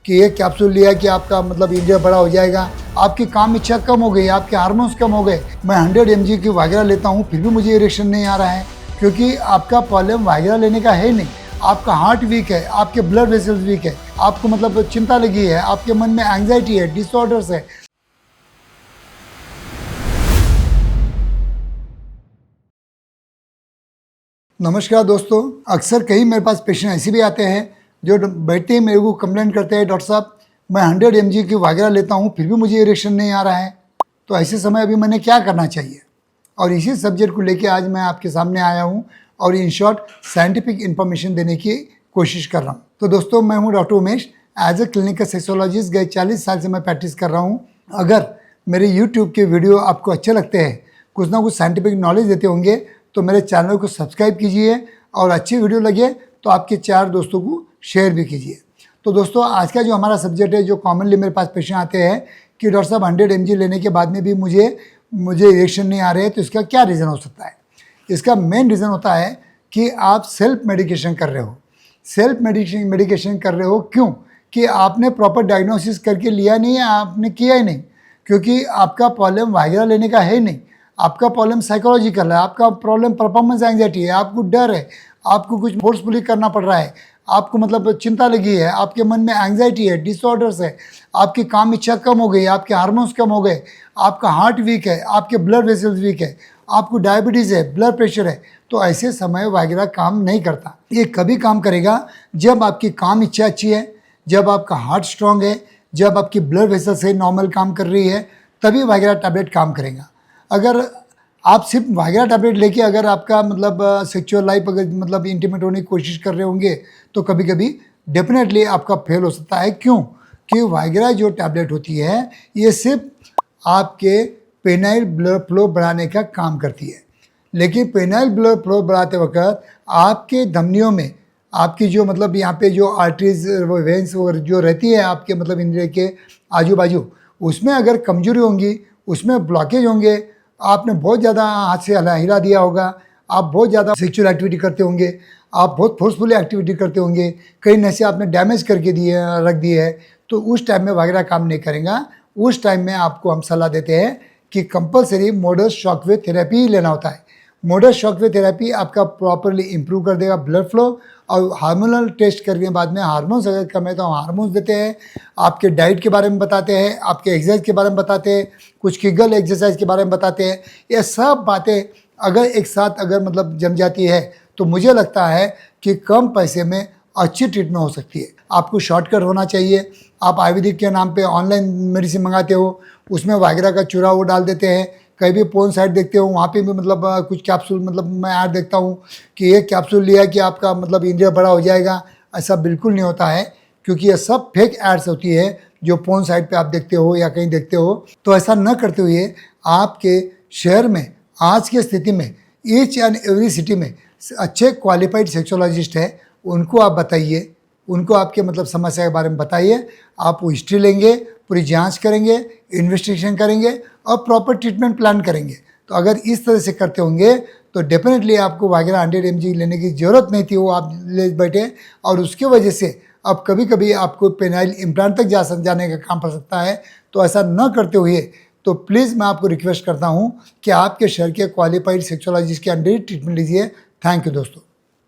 कि ये कैप्सूल लिया कि आपका मतलब इंद्रिय बड़ा हो जाएगा, आपकी काम इच्छा कम हो गई, आपके हार्मोन्स कम हो गए। मैं 100 mg की वाइग्रा लेता हूँ फिर भी मुझे इरेक्शन नहीं आ रहा है, क्योंकि आपका प्रॉब्लम वाइग्रा लेने का है नहीं, आपका हार्ट वीक है, आपके ब्लड वेसल्स वीक है, आपको मतलब चिंता लगी है, आपके मन में एंग्जाइटी है, डिसऑर्डर्स है। नमस्कार दोस्तों, अक्सर कई मेरे पास पेशेंट ऐसे भी आते हैं जो बैठते ही मेरे को कंप्लेंट करते हैं, डॉक्टर साहब मैं 100 mg की वाइग्रा लेता हूँ फिर भी मुझे इरेक्शन नहीं आ रहा है, तो ऐसे समय अभी मैंने क्या करना चाहिए। और इसी सब्जेक्ट को लेके आज मैं आपके सामने आया हूँ और इन शॉर्ट साइंटिफिक इन्फॉर्मेशन देने की कोशिश कर रहा हूँ। तो दोस्तों, मैं हूँ doctor Umesh, as a clinical sexologist गए 40 साल से मैं प्रैक्टिस कर रहा हूँ। अगर मेरे यूट्यूब के वीडियो आपको अच्छे लगते हैं, कुछ ना कुछ साइंटिफिक नॉलेज देते होंगे, तो मेरे चैनल को सब्सक्राइब कीजिए और अच्छी वीडियो लगे तो आपके 4 दोस्तों को शेयर भी कीजिए। तो दोस्तों, आज का जो हमारा सब्जेक्ट है, जो कॉमनली मेरे पास पेशेंट आते हैं कि डॉक्टर साहब 100 mg लेने के बाद में भी मुझे इरेक्शन नहीं आ रहे है, तो इसका क्या रीज़न हो सकता है। इसका मेन रीज़न होता है कि आप सेल्फ मेडिकेशन कर रहे हो। सेल्फ मेडिकेशन कर रहे हो क्यों? कि आपने प्रॉपर डायग्नोसिस करके लिया नहीं है, आपने किया ही नहीं, क्योंकि आपका प्रॉब्लम वाइग्रा लेने का है नहीं, आपका प्रॉब्लम साइकोलॉजिकल है, आपका प्रॉब्लम परफॉर्मेंस एंग्जाइटी है, आपको डर है, आपको कुछ फोर्सफुली करना पड़ रहा है, आपको मतलब चिंता लगी है, आपके मन में एंग्जाइटी है, डिसऑर्डर्स है, आपकी काम इच्छा कम हो गई, आपके हार्मोन्स कम हो गए, आपका हार्ट वीक है, आपके ब्लड वेसल्स वीक है, आपको डायबिटीज़ है, ब्लड प्रेशर है, तो ऐसे समय वाइग्रा काम नहीं करता। ये कभी काम करेगा जब आपकी काम इच्छा अच्छी है, जब आपका हार्ट स्ट्रांग है, जब आपकी ब्लड वेसल से नॉर्मल काम कर रही है, तभी वाइग्रा टैबलेट काम करेगा। अगर आप सिर्फ वाइग्रा टैबलेट लेके अगर आपका मतलब सेक्सुअल लाइफ अगर मतलब इंटीमेट होने की कोशिश कर रहे होंगे, तो कभी कभी डेफिनेटली आपका फेल हो सकता है। क्यों? कि वाइग्रा जो टैबलेट होती है, ये सिर्फ आपके पेनाइल ब्लड फ्लो बढ़ाने का काम करती है, लेकिन पेनाइल ब्लड फ्लो बढ़ाते वक्त आपके धमनियों में आपकी जो मतलब यहाँ पे जो आर्टरीज वेंस जो रहती है आपके मतलब इंद्रिय के आजू बाजू, उसमें अगर कमजोरी होंगी, उसमें ब्लॉकेज होंगे, आपने बहुत ज़्यादा हाथ से हिला दिया होगा, आप बहुत ज़्यादा सेक्सुअल एक्टिविटी करते होंगे, आप बहुत फोर्सफुली एक्टिविटी करते होंगे, कई नसें आपने डैमेज करके रख दिए है, तो उस टाइम में वाइग्रा काम नहीं करेगा। उस टाइम में आपको हम सलाह देते हैं कि कंपलसरी मोडल शॉकवेव थेरेपी ही लेना होता है। मोडल शॉकवेव थेरेपी आपका प्रॉपरली इंप्रूव कर देगा ब्लड फ्लो, और हार्मोनल टेस्ट करने के बाद में हार्मोन्स अगर कम है तो हम हार्मोन्स देते हैं, आपके डाइट के बारे में बताते हैं, आपके एक्सरसाइज के बारे में बताते हैं, कुछ किगल एक्सरसाइज के बारे में बताते हैं। ये सब बातें अगर एक साथ अगर मतलब जम जाती है, तो मुझे लगता है कि कम पैसे में अच्छी ट्रीटमेंट हो सकती है। आपको शॉर्टकट होना चाहिए। आप आयुर्वेदिक के नाम पे ऑनलाइन मेडिसिन मंगाते हो, उसमें वाइग्रा का चूरा वो डाल देते हैं, कहीं भी पोर्न साइट देखते हो वहाँ पे भी मतलब कुछ कैप्सूल मतलब मैं ऐड देखता हूँ कि ये कैप्सूल लिया कि आपका मतलब इंद्रिय बड़ा हो जाएगा। ऐसा बिल्कुल नहीं होता है, क्योंकि ये सब फेक एड्स होती है जो पोर्न साइट पे आप देखते हो या कहीं देखते हो। तो ऐसा न करते हुए आपके शहर में आज की स्थिति में ईच एंड एवरी सिटी में अच्छे क्वालिफाइड सेक्सोलॉजिस्ट है, उनको आप बताइए, उनको आपके मतलब समस्या के बारे में बताइए। आप वो हिस्ट्री लेंगे, पूरी जांच करेंगे, इन्वेस्टिगेशन करेंगे और प्रॉपर ट्रीटमेंट प्लान करेंगे। तो अगर इस तरह से करते होंगे तो डेफिनेटली आपको वाइग्रा 100 mg लेने की ज़रूरत नहीं थी, वो आप ले बैठे, और उसके वजह से अब कभी कभी आपको पेनाइल इम्प्लांट तक जाने का काम पड़ सकता है। तो ऐसा न करते हुए तो प्लीज़ मैं आपको रिक्वेस्ट करता हूँ कि आपके शहर के क्वालिफाइड सेक्सोलॉजिस्ट के अंडर ही ट्रीटमेंट लीजिए। थैंक यू दोस्तों।